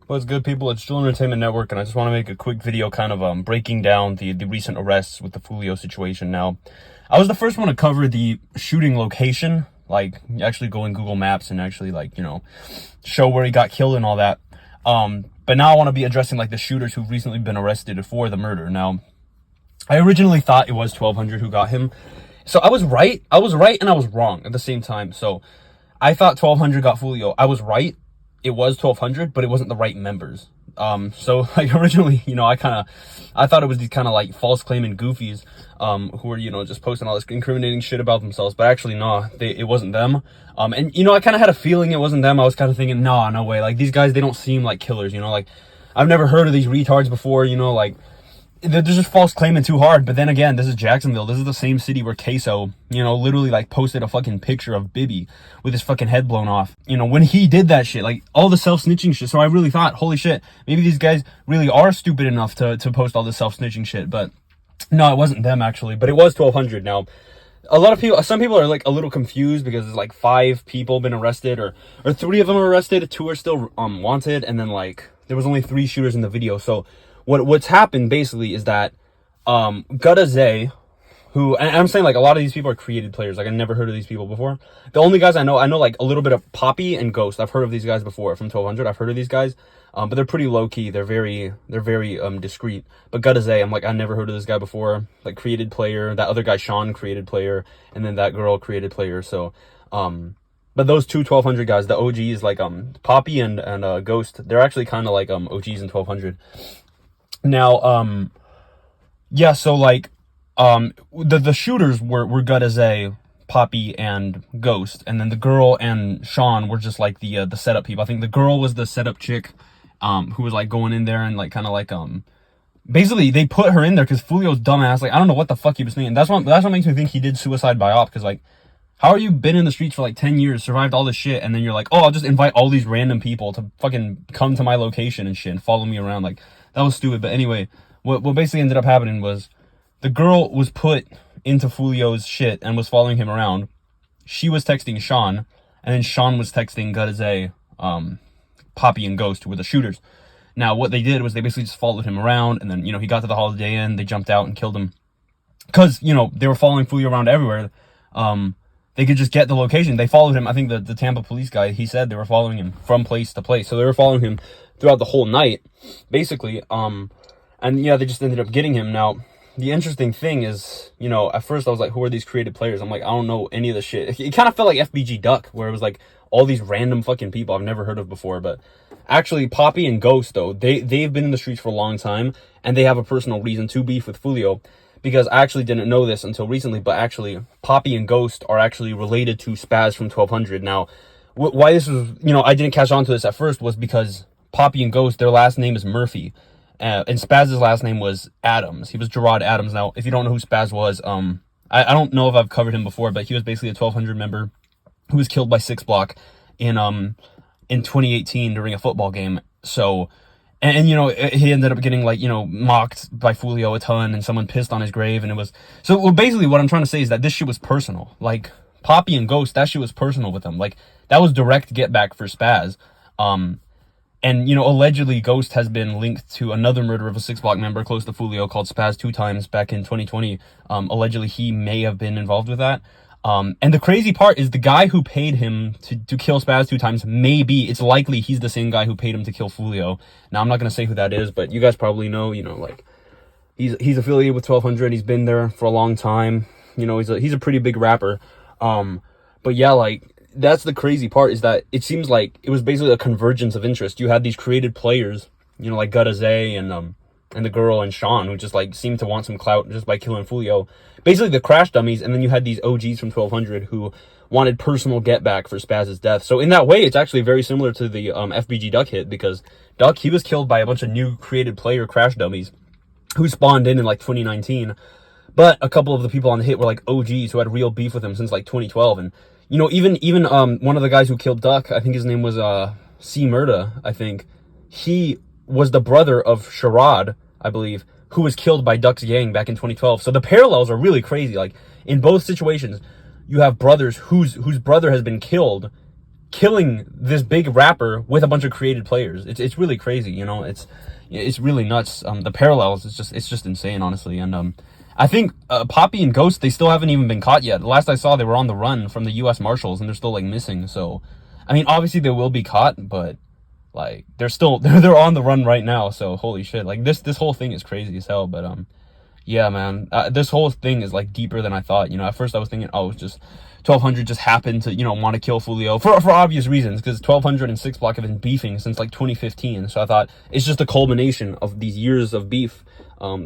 What's good, people? It's Jewel Entertainment Network, and I just want to make a quick video kind of breaking down the recent arrests with the Fulio situation. Now, I was the first one to cover the shooting location, like actually go in Google Maps and actually show where he got killed and all that. But now I want to be addressing like the shooters who've recently been arrested for the murder. Now, I originally thought it was 1200 who got him. So I was right and I was wrong at the same time. So I thought 1200 got Fulio. I was right. It was 1200, but it wasn't the right members. So like originally, I thought it was these kind of like false claiming goofies, who were, just posting all this incriminating shit about themselves, but actually, no, it wasn't them. And I kind of had a feeling it wasn't them. I was kind of thinking, nah, no way. Like these guys, they don't seem like killers, like I've never heard of these retards before, like they're just false claiming too hard. But then again, this is Jacksonville. This is the same city where Queso, literally like posted a fucking picture of Bibby with his fucking head blown off. When he did that shit, like all the self-snitching shit. So I really thought, holy shit, maybe these guys really are stupid enough to post all this self-snitching shit. But no, it wasn't them actually, but it was 1200. Now, some people are like a little confused because there's like 5 people been arrested, or 3 of them are arrested, 2 are still wanted, and then like there was only 3 shooters in the video. So what's happened basically is that Gutta, who, and I'm saying like a lot of these people are created players. Like I never heard of these people before. The only guys I know like a little bit of Poppy and Ghost. I've heard of these guys before from 1200. I've heard of these guys, but they're pretty low key. They're very discreet. But Gutta, I'm like, I never heard of this guy before. Like created player. That other guy Sean, created player, and then that girl, created player. So but those 2 1200 guys, the OGs, like Poppy and Ghost, they're actually kind of like OGs in 1200. Now, yeah, so like, the shooters were Gutta, Poppy, and Ghost, and then the girl and Sean were just like the setup people. I think the girl was the setup chick, who was like going in there and like kind of like, basically they put her in there because Fulio's dumbass, like, I don't know what the fuck he was thinking. That's what makes me think he did suicide by op, because like, how are you been in the streets for like 10 years, survived all this shit, and then you're like, oh, I'll just invite all these random people to fucking come to my location and shit and follow me around? Like, that was stupid. But anyway, what basically ended up happening was the girl was put into Fulio's shit and was following him around. She was texting Sean, and then Sean was texting Gutta, Poppy, and Ghost, who were the shooters. Now, what they did was they basically just followed him around, and then, he got to the Holiday Inn, they jumped out and killed him. Because, they were following Fulio around everywhere. They could just get the location. They followed him. I think the Tampa police guy, he said they were following him from place to place. So they were following him throughout the whole night, basically. And yeah, they just ended up getting him. Now, the interesting thing is, at first I was like, who are these created players? I'm like, I don't know any of this shit. It kind of felt like FBG Duck, where it was like all these random fucking people I've never heard of before. But actually, Poppy and Ghost, though, they've been in the streets for a long time, and they have a personal reason to beef with Fulio. Because I actually didn't know this until recently, but actually, Poppy and Ghost are actually related to Spaz from 1200. Now, why this was, I didn't catch on to this at first was because Poppy and Ghost, their last name is Murphy. And Spaz's last name was Adams. He was Gerard Adams. Now, if you don't know who Spaz was, I don't know if I've covered him before, but he was basically a 1200 member who was killed by 6 Block in 2018 during a football game. So, and he ended up getting like, mocked by Fulio a ton, and someone pissed on his grave, and it was, so well, basically what I'm trying to say is that this shit was personal. Like, Poppy and Ghost, that shit was personal with them. Like, that was direct get back for Spaz. And, allegedly Ghost has been linked to another murder of a 6 Block member close to Fulio called Spaz 2 Times back in 2020. Allegedly he may have been involved with that. And the crazy part is the guy who paid him to kill Spaz 2 Times, it's likely he's the same guy who paid him to kill Fulio. Now, I'm not going to say who that is, but you guys probably know, like, he's affiliated with 1200. He's been there for a long time. He's a pretty big rapper. But yeah, like, that's the crazy part, is that it seems like it was basically a convergence of interest. You had these created players, like Gutta and the girl and Sean, who just like seemed to want some clout just by killing Fulio. Basically the crash dummies, and then you had these OGs from 1200 who wanted personal get back for Spaz's death. So in that way, it's actually very similar to the FBG Duck hit, because Duck, he was killed by a bunch of new created player crash dummies who spawned in like 2019. But a couple of the people on the hit were like OGs who had real beef with him since like 2012. And even one of the guys who killed Duck, I think his name was C Murda, I think. He was the brother of Sherrod, I believe, who was killed by Duck's gang back in 2012. So the parallels are really crazy. Like, in both situations, you have brothers whose brother has been killed, killing this big rapper with a bunch of created players. It's really crazy, you know. It's really nuts. The parallels it's just insane, honestly. And I think Poppy and Ghost, they still haven't even been caught yet. The last I saw, they were on the run from the U.S. Marshals, and they're still like missing. So, I mean, obviously they will be caught, but like they're still they're on the run right now. So holy shit, like this whole thing is crazy as hell. But yeah, man, this whole thing is like deeper than I thought. You know, at first I was thinking, oh, it's just 1200 just happened to, you know, want to kill Fulio for obvious reasons, because 1200 and 6 Block have been beefing since like 2015. So I thought it's just a culmination of these years of beef.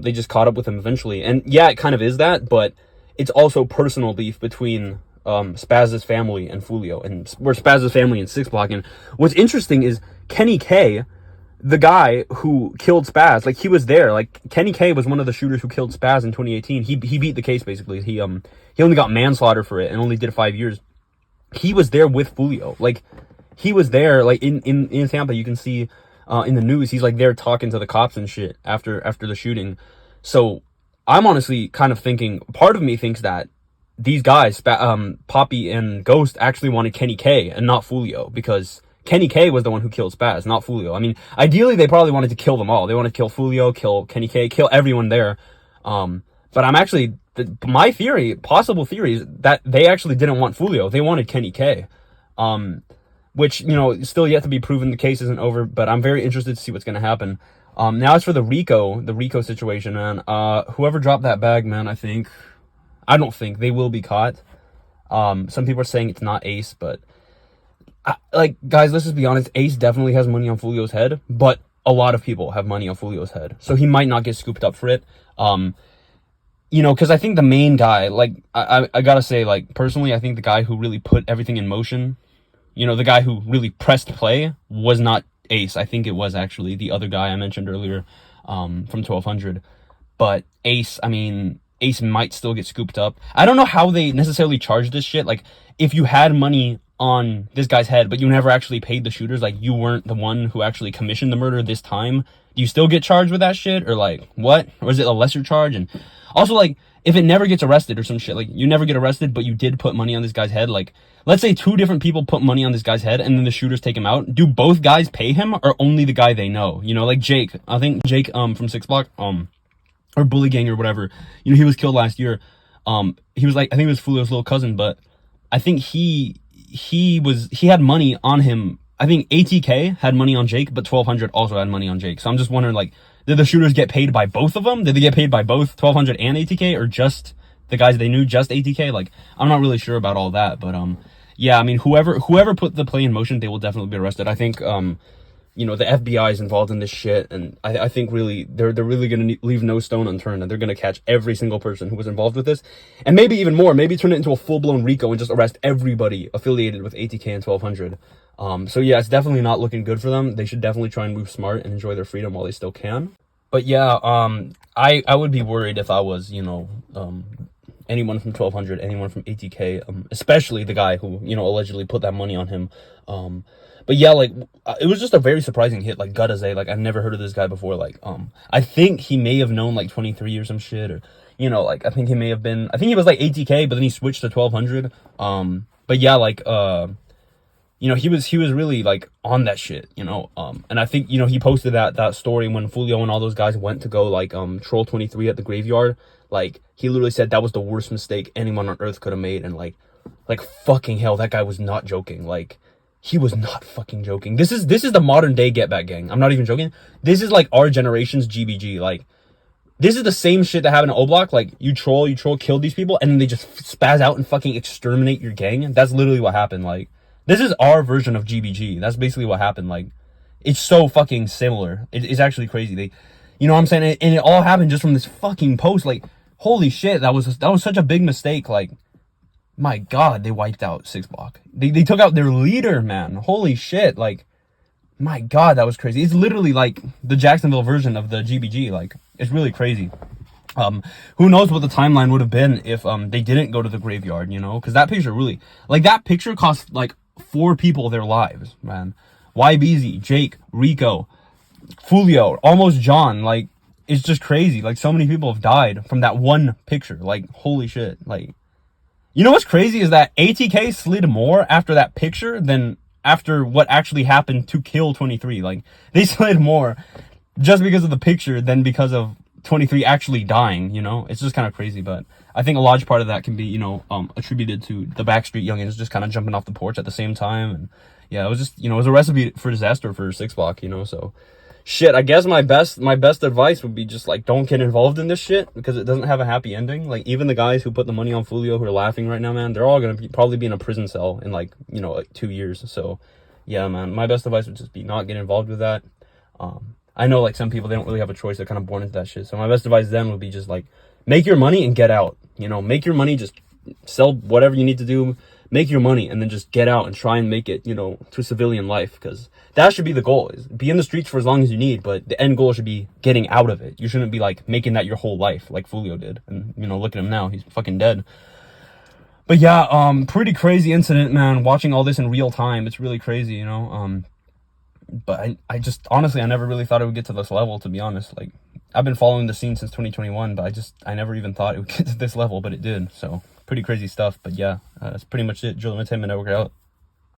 They just caught up with him eventually, and yeah, it kind of is that, but it's also personal beef between Spaz's family and Fulio, and we're Spaz's family and 6 Block. And what's interesting is Kenny K, the guy who killed Spaz, like he was there. Like Kenny K was one of the shooters who killed Spaz in 2018. He beat the case basically. He only got manslaughter for it and only did 5 years. He was there with Fulio. Like he was there, like in Tampa. You can see in the news, he's like there talking to the cops and shit after the shooting. So I'm honestly kind of thinking, part of me thinks that these guys, Poppy and Ghost, actually wanted Kenny K and not Fulio, because Kenny K was the one who killed Spaz, not Fulio. I mean, ideally, they probably wanted to kill them all. They wanted to kill Fulio, kill Kenny K, kill everyone there. But I'm actually, my theory, possible theory, is that they actually didn't want Fulio. They wanted Kenny K. Which, you know, still yet to be proven. The case isn't over, but I'm very interested to see what's going to happen. Now as for the RICO situation, man, whoever dropped that bag, man, I don't think they will be caught. Some people are saying it's not Ace, but like, guys, let's just be honest. Ace definitely has money on Fulio's head, but a lot of people have money on Fulio's head, so he might not get scooped up for it. You know, because I think the main guy, like, I gotta say, like, personally, I think the guy who really put everything in motion, you know, the guy who really pressed play, was not Ace. I think it was actually the other guy I mentioned earlier, from 1200. But Ace, I mean, Ace might still get scooped up. I don't know how they necessarily charge this shit. Like, if you had money on this guy's head, but you never actually paid the shooters, like you weren't the one who actually commissioned the murder this time, do you still get charged with that shit? Or like, what? Or is it a lesser charge? And also, like, if it never gets arrested or some shit, like you never get arrested, but you did put money on this guy's head, like, let's say 2 different people put money on this guy's head and then the shooters take him out, do both guys pay him, or only the guy they know? You know, like Jake, I think Jake from 6 Block, or Bully Gang or whatever, you know, he was killed last year. He was like, I think it was Fulio's little cousin, but I think he had money on him. I think ATK had money on Jake, but 1200 also had money on Jake. So I'm just wondering, like, did the shooters get paid by both of them? Did they get paid by both 1200 and ATK, or just the guys they knew, just ATK? Like, I'm not really sure about all that, but yeah, I mean, whoever put the play in motion, they will definitely be arrested. I think you know, the FBI is involved in this shit, and I think really they're really gonna leave no stone unturned, and they're gonna catch every single person who was involved with this, and maybe even more. Maybe turn it into a full-blown RICO and just arrest everybody affiliated with ATK and 1200. So yeah, it's definitely not looking good for them. They should definitely try and move smart and enjoy their freedom while they still can. But yeah, I would be worried if I was, you know, anyone from 1200, anyone from ATK, especially the guy who, you know, allegedly put that money on him. But yeah, like, it was just a very surprising hit. Like, gotta say, like, I've never heard of this guy before. Like, I think he may have known like 23 or some shit, or, you know, like, I think he may have been, I think he was like ATK, but then he switched to 1200. But yeah, like, you know, he was really like on that shit, you know. And I think, you know, he posted that story when Fulio and all those guys went to go like troll 23 at the graveyard. Like, he literally said that was the worst mistake anyone on earth could have made, and like fucking hell, that guy was not joking. Like, he was not fucking joking. This is the modern day Get Back Gang. I'm not even joking. This is like our generation's GBG. Like, this is the same shit that happened in O-Block. Like, you troll, kill these people, and then they just spaz out and fucking exterminate your gang. That's literally what happened. Like, this is our version of GBG. That's basically what happened. Like, it's so fucking similar. It's actually crazy. They, you know what I'm saying? And it all happened just from this fucking post. Like, holy shit, that was such a big mistake. Like, my God, they wiped out 6 Block. They took out their leader, man. Holy shit. Like, my God, that was crazy. It's literally like the Jacksonville version of the GBG. Like, it's really crazy. Who knows what the timeline would have been if they didn't go to the graveyard, you know? Because that picture really, like, that picture cost like 4 people their lives, man. YBZ, Jake, Rico, Fulio, almost John. Like, it's just crazy. Like, so many people have died from that one picture. Like, holy shit. Like, you know what's crazy is that ATK slid more after that picture than after what actually happened to kill 23. Like, they slid more just because of the picture than because of 23 actually dying, you know? It's just kind of crazy, but I think a large part of that can be, you know, attributed to the Backstreet Youngins just kind of jumping off the porch at the same time. And yeah, it was just, you know, it was a recipe for disaster for 6 Block, you know? So shit, I guess my best advice would be just like, don't get involved in this shit because it doesn't have a happy ending. Like, even the guys who put the money on Fulio who are laughing right now, man, they're all gonna probably be in a prison cell in like, you know, like 2 years. So yeah, man, my best advice would just be not get involved with that. I know like some people, they don't really have a choice, they're kind of born into that shit. So my best advice then would be just like, make your money and get out, you know? Make your money, just sell whatever you need to do, make your money, and then just get out and try and make it, you know, to civilian life, because that should be the goal. Is be in the streets for as long as you need, but the end goal should be getting out of it. You shouldn't be like making that your whole life like Fulio did. And you know, look at him now, he's fucking dead. But yeah, pretty crazy incident, man. Watching all this in real time, it's really crazy, you know? But I just, honestly, I never really thought it would get to this level, to be honest. Like, I've been following the scene since 2021, but I never even thought it would get to this level, but it did. So, pretty crazy stuff. But yeah, that's pretty much it. Drill Entertainment Network out.